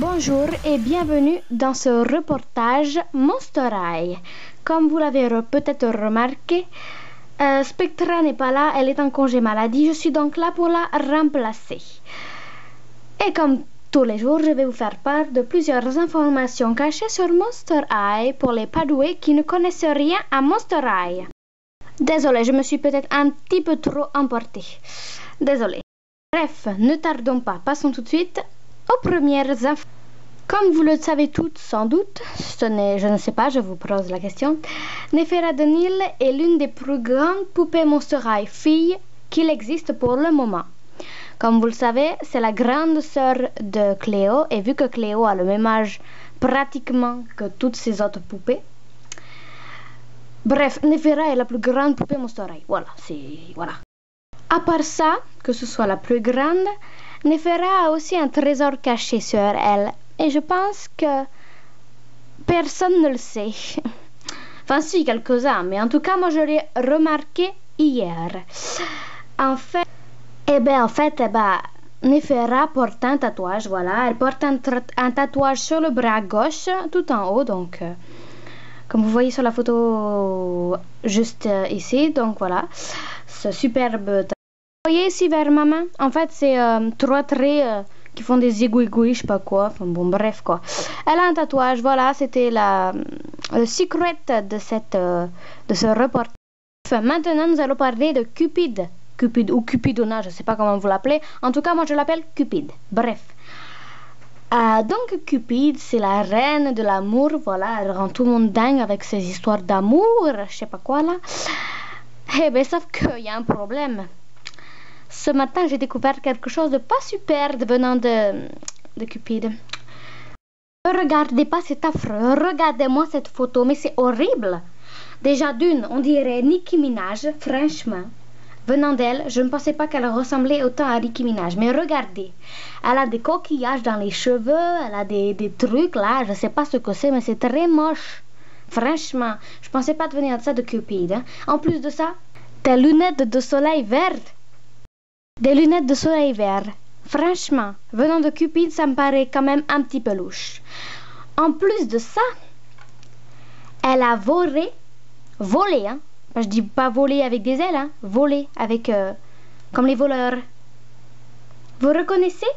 Bonjour et bienvenue dans ce reportage Monster High. Comme vous l'avez peut-être remarqué, Spectra n'est pas là, elle est en congé maladie, je suis donc là pour la remplacer. Et comme tous les jours, je vais vous faire part de plusieurs informations cachées sur Monster High pour les padoués qui ne connaissent rien à Monster High. Désolée, je me suis peut-être un petit peu trop emportée. Désolée. Bref, ne tardons pas, passons tout de suite aux premières infos. Comme vous le savez toutes sans doute, je ne sais pas, je vous pose la question, Nefera de Nil est l'une des plus grandes poupées Monster High filles qu'il existe pour le moment. Comme vous le savez, c'est la grande sœur de Cléo, et vu que Cléo a le même âge pratiquement que toutes ses autres poupées, bref, Nefera est la plus grande poupée Monster High. Voilà. À part ça, que ce soit la plus grande, Nefera a aussi un trésor caché sur elle. Et je pense que personne ne le sait. Enfin si, quelques-uns, mais en tout cas, moi je l'ai remarqué hier. En fait, Nefera porte un tatouage, voilà. Elle porte un tatouage sur le bras gauche, tout en haut, donc... comme vous voyez sur la photo juste ici, donc voilà. Ce superbe tatouage. Vous voyez ici vers ma main, en fait c'est 3 traits... qui font des égouis, je sais pas quoi, enfin bon, bref quoi. Elle a un tatouage, voilà, c'était le secret de ce reportage. Enfin, maintenant, nous allons parler de Cupid ou Cupidona, je sais pas comment vous l'appelez. En tout cas, moi je l'appelle Cupid. Bref. Donc Cupid, c'est la reine de l'amour, voilà, elle rend tout le monde dingue avec ses histoires d'amour, je sais pas quoi là. Eh ben, sauf qu'il y a un problème. Ce matin, j'ai découvert quelque chose de pas super venant de Cupid. Ne regardez pas, c'est affreux. Regardez-moi cette photo, mais c'est horrible. Déjà d'une, on dirait Nicki Minaj, franchement. Venant d'elle, je ne pensais pas qu'elle ressemblait autant à Nicki Minaj. Mais regardez, elle a des coquillages dans les cheveux, elle a des trucs là, je sais pas ce que c'est, mais c'est très moche. Franchement, je pensais pas devenir ça de Cupid. Hein. En plus de ça, des lunettes de soleil vertes. Des lunettes de soleil vert. Franchement, venant de Cupid, ça me paraît quand même un petit peu louche. En plus de ça, elle a volé, hein. Je dis pas voler avec des ailes, hein. Voler avec, comme les voleurs. Vous reconnaissez?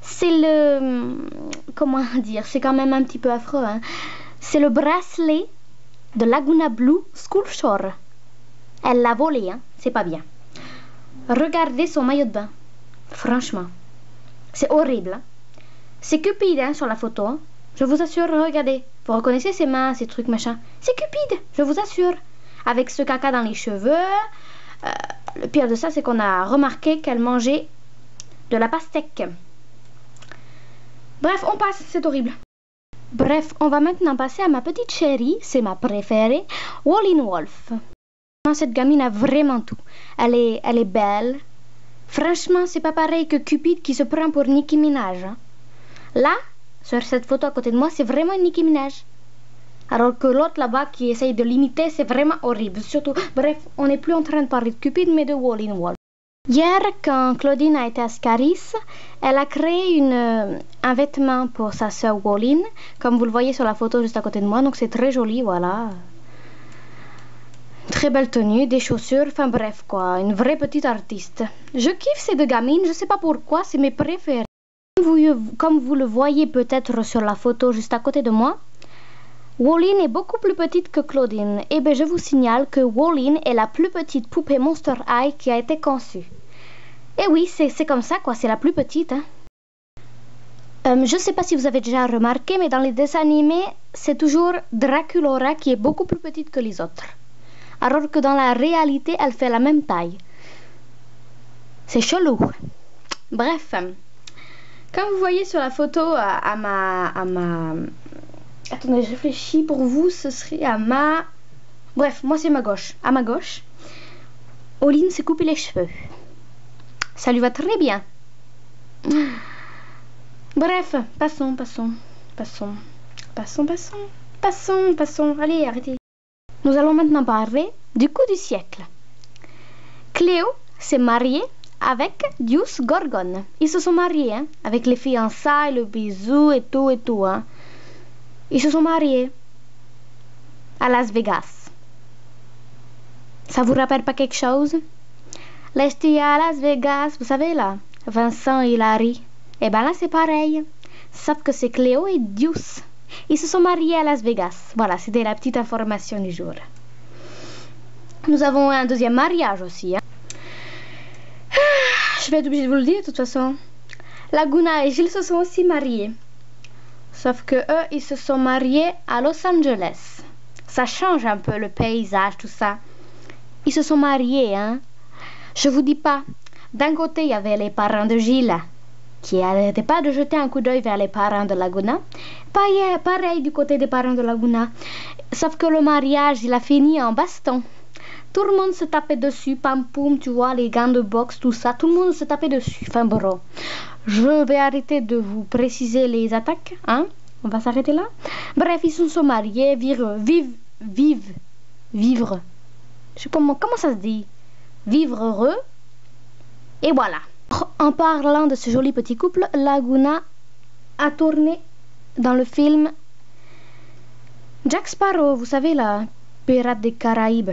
C'est comment dire, c'est quand même un petit peu affreux, hein. C'est le bracelet de Laguna Blue School Shore. Elle l'a volé, hein. C'est pas bien. Regardez son maillot de bain. Franchement, c'est horrible. Hein? C'est Cupid hein, sur la photo. Hein? Je vous assure, regardez. Vous reconnaissez ses mains, ces trucs machin. C'est Cupid, je vous assure. Avec ce caca dans les cheveux. Le pire de ça, c'est qu'on a remarqué qu'elle mangeait de la pastèque. Bref, on passe, c'est horrible. Bref, on va maintenant passer à ma petite chérie, c'est ma préférée, Wallin Wolf. Cette gamine a vraiment tout. Elle est belle. Franchement, c'est pas pareil que Cupid qui se prend pour Nicki Minaj. Hein. Là, sur cette photo à côté de moi, c'est vraiment Nicki Minaj. Alors que l'autre là-bas qui essaye de l'imiter, c'est vraiment horrible. Surtout, bref, on n'est plus en train de parler de Cupid, mais de Wallin Wolf. Hier, quand Claudine a été à Scaris, elle a créé un vêtement pour sa sœur Wallin, comme vous le voyez sur la photo juste à côté de moi. Donc c'est très joli, voilà. Très belle tenue, des chaussures, enfin bref quoi, une vraie petite artiste. Je kiffe ces deux gamines, je sais pas pourquoi, c'est mes préférées. Comme vous le voyez peut-être sur la photo juste à côté de moi, Wallin est beaucoup plus petite que Claudine. Et bien je vous signale que Wallin est la plus petite poupée Monster High qui a été conçue. Et oui, c'est comme ça quoi, c'est la plus petite. Hein. Je sais pas si vous avez déjà remarqué, mais dans les dessins animés, c'est toujours Draculaura qui est beaucoup plus petite que les autres. Alors que dans la réalité, elle fait la même taille. C'est chelou. Bref, comme vous voyez sur la photo Attendez, je réfléchis. Pour vous, ce serait à ma... Bref, moi c'est ma gauche. À ma gauche, Wallin s'est coupé les cheveux. Ça lui va très bien. Bref, passons. Allez, arrêtez. Nous allons maintenant parler du coup du siècle. Cléo s'est mariée avec Deuce Gorgon. Ils se sont mariés, hein, avec les fiançailles, le bisou et tout, hein. Ils se sont mariés à Las Vegas. Ça vous rappelle pas quelque chose? L'esti à Las Vegas, vous savez là, Vincent et Larry. Eh ben là c'est pareil, sauf que c'est Cléo et Deuce. Ils se sont mariés à Las Vegas. Voilà, c'était la petite information du jour. Nous avons un deuxième mariage aussi, hein. Je vais être obligée de vous le dire de toute façon. Laguna et Gilles se sont aussi mariés. Sauf que eux, ils se sont mariés à Los Angeles. Ça change un peu le paysage, tout ça. Ils se sont mariés, hein. Je vous dis pas. D'un côté, il y avait les parents de Gilles, qui n'arrêtaient pas de jeter un coup d'œil vers les parents de Laguna. Pareil du côté des parents de Laguna. Sauf que le mariage, il a fini en baston. Tout le monde se tapait dessus, pam poum, tu vois, les gants de boxe, tout ça. Tout le monde se tapait dessus. Enfin, bon. Je vais arrêter de vous préciser les attaques, hein. On va s'arrêter là. Bref, ils se sont mariés, vivre. Je sais pas comment ça se dit. Vivre heureux. Et voilà. En parlant de ce joli petit couple, Laguna a tourné dans le film Jack Sparrow, vous savez là, Pirates des Caraïbes.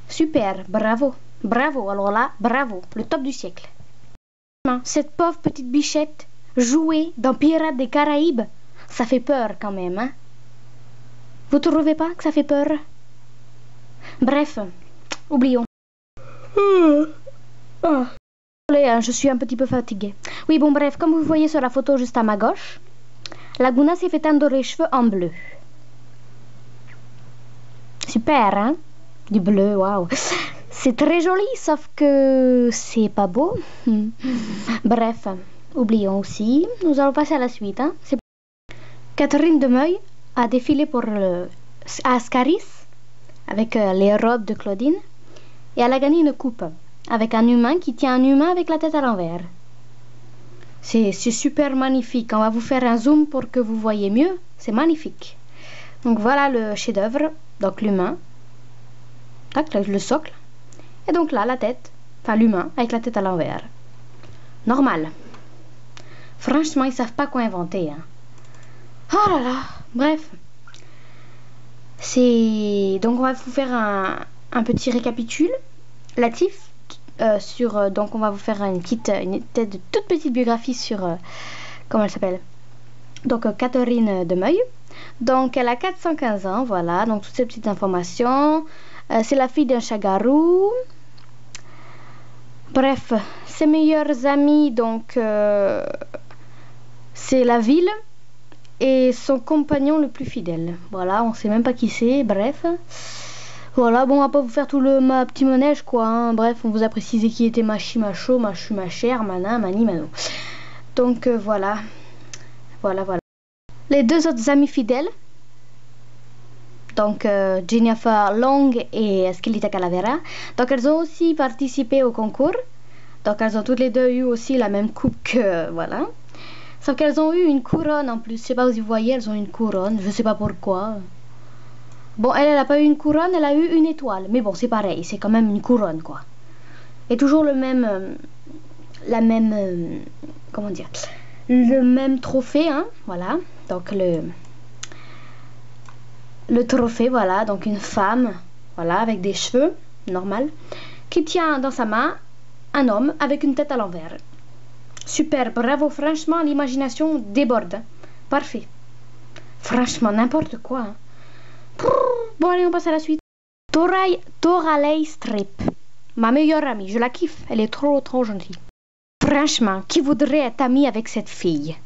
Super, bravo, alors là, bravo, le top du siècle. Cette pauvre petite bichette jouer dans Pirates des Caraïbes, ça fait peur quand même, hein? Vous trouvez pas que ça fait peur? Bref, oublions. Je suis un petit peu fatiguée. Oui, bon, bref, comme vous voyez sur la photo juste à ma gauche, Laguna s'est fait teindre les cheveux en bleu. Super, hein? Du bleu, waouh. C'est très joli, sauf que c'est pas beau. Bref, oublions aussi. Nous allons passer à la suite, hein? Catherine Demeuil a défilé pour Ascaris avec les robes de Claudine et elle a gagné une coupe avec un humain qui tient un humain avec la tête à l'envers. C'est super magnifique. On va vous faire un zoom pour que vous voyez mieux. C'est magnifique. Donc voilà le chef-d'œuvre. Donc l'humain. Tac, le socle. Et donc là, la tête. Enfin l'humain avec la tête à l'envers. Normal. Franchement, ils savent pas quoi inventer, hein. Oh là là. Bref. Donc on va vous faire un petit récapitulatif. Donc on va vous faire une toute petite biographie sur comment elle s'appelle, donc Catherine Demeuil. Donc elle a 415 ans, voilà, donc toutes ces petites informations. C'est la fille d'un chagarou. Bref, ses meilleurs amis, donc c'est la ville et son compagnon le plus fidèle. Voilà, on sait même pas qui c'est, bref. Voilà, bon, on va pas vous faire tout le petit manège, quoi, hein. Bref, on vous a précisé qui était Machi, Macho, Machu, Machère, Manin, Mani, Mano. Donc, voilà. Les deux autres amis fidèles, donc Jennifer Long et Esquelita Calavera, donc elles ont aussi participé au concours. Donc, elles ont toutes les deux eu aussi la même coupe que, voilà. Sauf qu'elles ont eu une couronne en plus. Je sais pas si vous voyez, elles ont une couronne. Je sais pas pourquoi. Bon, elle n'a pas eu une couronne, elle a eu une étoile. Mais bon, c'est pareil, c'est quand même une couronne, quoi. Et toujours le même trophée, hein, voilà. Donc le trophée, voilà, donc une femme, voilà, avec des cheveux, normal, qui tient dans sa main un homme avec une tête à l'envers. Super, bravo, franchement, l'imagination déborde. Parfait. Franchement, n'importe quoi, hein. Bon, allez, on passe à la suite. Toralei Strip. Ma meilleure amie, je la kiffe. Elle est trop gentille. Franchement, qui voudrait être amie avec cette fille?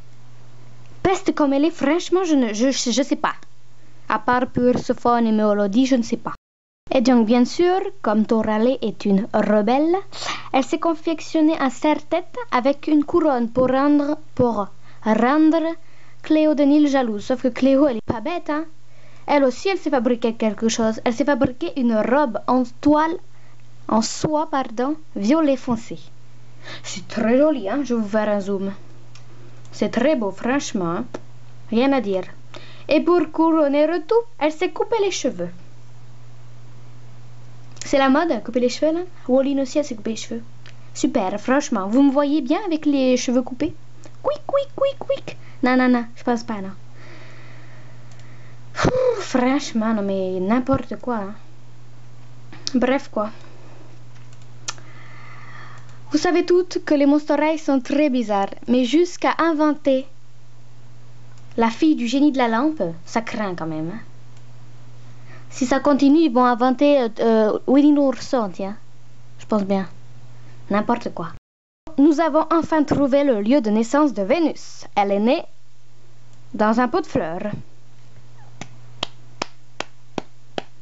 Peste comme elle est, franchement, je sais pas. À part Perséphone et Mélodie, je ne sais pas. Et donc, bien sûr, comme Toralei est une rebelle, elle s'est confectionnée un serre-tête avec une couronne pour rendre Cléo de Nil jalouse. Sauf que Cléo, elle est pas bête, hein. Elle aussi, elle s'est fabriqué quelque chose. Elle s'est fabriqué une robe en soie, violet foncé. C'est très joli, hein. Je vais vous faire un zoom. C'est très beau, franchement, hein. Rien à dire. Et pour couronner le tout, elle s'est coupé les cheveux. C'est la mode, couper les cheveux, là. Walline aussi, elle s'est coupé les cheveux. Super, franchement. Vous me voyez bien avec les cheveux coupés? Quick, quick, quick, quick. Non, non, non, je pense pas, non. Franchement, non, mais n'importe quoi. Hein. Bref, quoi. Vous savez toutes que les Monster High sont très bizarres, mais jusqu'à inventer la fille du génie de la lampe, ça craint quand même. Hein. Si ça continue, ils vont inventer Winnie l'ourson, tiens. Je pense bien. N'importe quoi. Nous avons enfin trouvé le lieu de naissance de Vénus. Elle est née dans un pot de fleurs.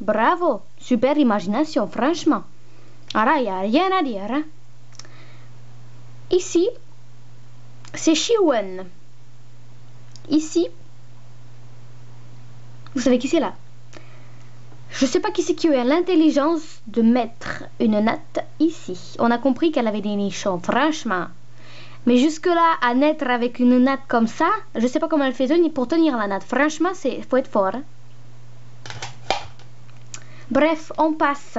Bravo, super imagination, franchement. Alors, il n'y a rien à dire. Hein. Ici, c'est Shiwen. Ici, vous savez qui c'est là? Je sais pas qui c'est qui a l'intelligence de mettre une natte ici. On a compris qu'elle avait des nichons, franchement. Mais jusque-là, à naître avec une natte comme ça, je sais pas comment elle fait pour tenir la natte. Franchement, faut être fort. Hein. Bref, on passe.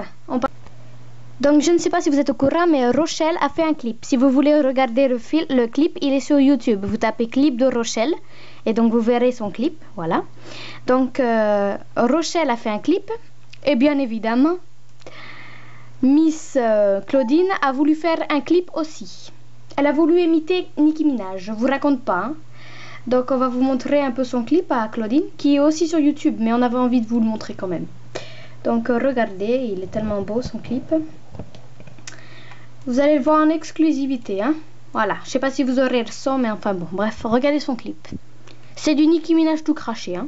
Donc, je ne sais pas si vous êtes au courant, mais Rochelle a fait un clip. Si vous voulez regarder le clip, il est sur YouTube. Vous tapez clip de Rochelle et donc vous verrez son clip. Voilà. Donc, Rochelle a fait un clip. Et bien évidemment, Miss Claudine a voulu faire un clip aussi. Elle a voulu imiter Nicki Minaj. Je vous raconte pas. Hein. Donc, on va vous montrer un peu son clip à Claudine, qui est aussi sur YouTube, mais on avait envie de vous le montrer quand même. Donc, regardez, il est tellement beau son clip. Vous allez le voir en exclusivité, hein. Voilà, je sais pas si vous aurez le son, mais enfin bon, bref, regardez son clip. C'est du Nicki Minaj tout craché, hein.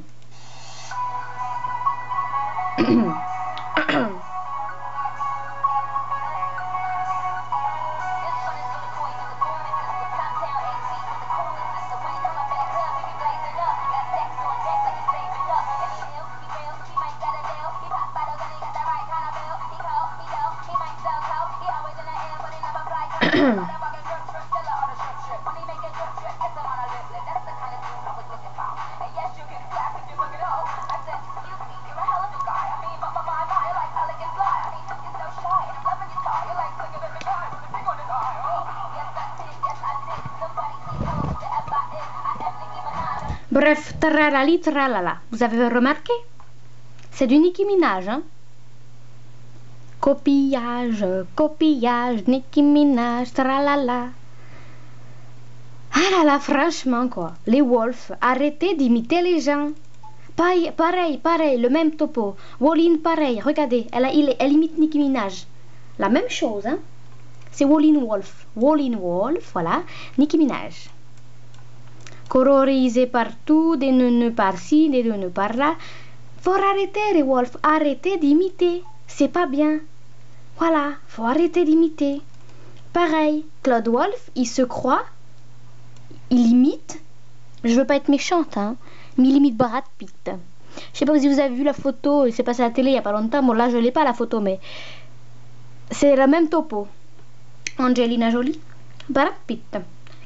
Bref, tralali tralala. Vous avez remarqué? C'est du Nicki Minaj, hein? Copillage, copillage, Nicki Minaj, tralala. Ah là là, franchement, quoi. Les Wolf, arrêtez d'imiter les gens. Pareil, le même topo. Wallin, pareil, regardez, elle imite Nicki Minaj. La même chose, hein? C'est Wallin Wolf. Wallin Wolf, voilà. Nicki Minaj. Colorisé partout, des neuneux par-ci, des neuneux par-là. Faut arrêter les Wolf, arrêtez d'imiter. C'est pas bien. Voilà, faut arrêter d'imiter. Pareil, Claude Wolf, il se croit, il imite. Je veux pas être méchante, hein, mais il imite Brad Pitt. Je sais pas si vous avez vu la photo, il s'est passé à la télé il y a pas longtemps. Bon, là, je l'ai pas la photo, mais c'est le même topo. Angelina Jolie, Brad Pitt,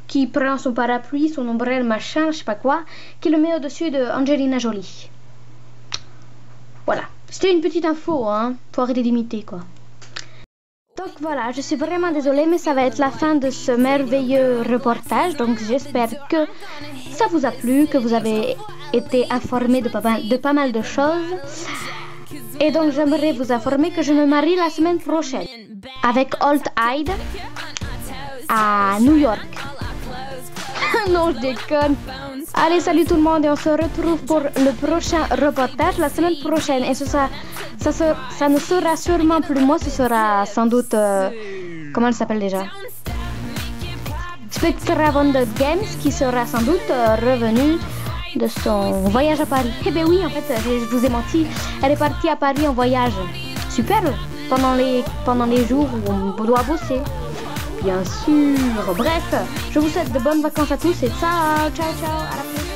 qui prend son parapluie, son ombrelle, machin, je sais pas quoi, qui le met au-dessus de Angelina Jolie. Voilà. C'était une petite info, hein. Faut arrêter d'imiter, quoi. Donc voilà, je suis vraiment désolée, mais ça va être la fin de ce merveilleux reportage. Donc j'espère que ça vous a plu, que vous avez été informés de pas mal de choses. Et donc j'aimerais vous informer que je me marie la semaine prochaine avec Old Hyde à New York. Non, je déconne. Allez, salut tout le monde et on se retrouve pour le prochain reportage la semaine prochaine. Et ça ne sera sûrement plus moi, ce sera sans doute... comment elle s'appelle déjà? Spectra Wonder Games qui sera sans doute revenu de son voyage à Paris. Eh bien oui, en fait, je vous ai menti. Elle est partie à Paris en voyage. Super, pendant les jours où on doit bosser. Bien sûr. Bref, je vous souhaite de bonnes vacances à tous et ciao, ciao, ciao, à la prochaine.